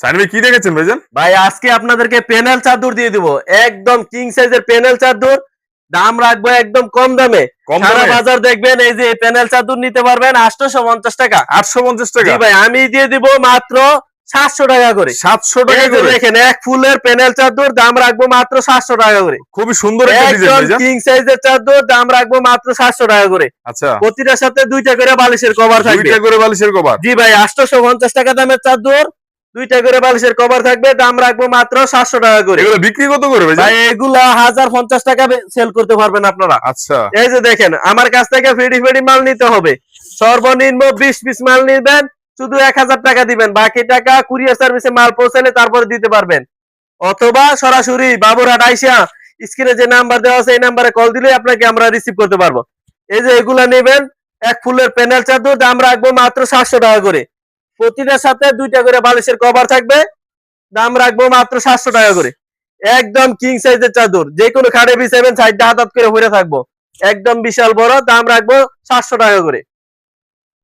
Sign ভাই কি দেখেছেন ভাইজান? ভাই আজকে আপনাদেরকে প্যানেল চাদর দিয়ে দিব, একদম কিং সাইজের প্যানেল চাদর। দাম রাখবো একদম কম দামে। কম সারা দামে? বাজার দেখবেন এই যে প্যানেল চাদর নিতে পারবেন 850 টাকা। 850 টাকা? জি ভাই, আমি দিয়ে দিব মাত্র 700 টাকা করে। 700 টাকা এই যে করে? দেখেন এক ফুলের প্যানেল চাদর, দাম রাখবো মাত্র 700 টাকা করে। খুবই সুন্দর একটা ডিজাইন একদম ভাইজান। কিং সাইজের চাদর, দাম রাখবো মাত্র 700 টাকা করে। আচ্ছা, প্রতিটার সাথে দুইটা করে বালিশের কভার থাকবে। দুইটা করে বালিশের কভার? জি ভাই, 850 টাকা দামের চাদর, দুইটা করে বালিশের কভার থাকবে, দাম রাখবো মাত্র 700 টাকা করে। এগুলো বিক্রি কত করে ভাইজান? ভাই এগুলা 1050 টাকা সেল করতে পারবেন আপনারা। আচ্ছা, এই যে দেখেন, আমার কাছ থেকে ফেডি ফেডি মাল নিতে হবে। সর্বনিম্ন 20 পিস মাল নিবেন, শুধু 1000 টাকা দিবেন, বাকি টাকা কুরিয়ার সার্ভিসে মাল পৌঁছালে তারপরে দিতে পারবেন। অথবা সরাসরি বাবুরহাট আইসা স্ক্রিনে যে নাম্বার দেওয়া আছে এই নাম্বারে কল দিলে আপনাকে আমরা রিসিভ করতে পারবো। এই যে এগুলা নেবেন, এক ফুলের প্যানেল চাদর, দাম রাখবো মাত্র 700 টাকা করে। প্রতিটার সাথে দুইটা করে বালিশের কভার থাকবে, দাম রাখবো মাত্র 700 টাকা করে। একদম কিং সাইজের চাদর, যে কোনো খাটে বিছাবেন, সাইডটা হাত হাত করে ভরে থাকবো, একদম বিশাল বড়, দাম রাখবো 700 টাকা করে।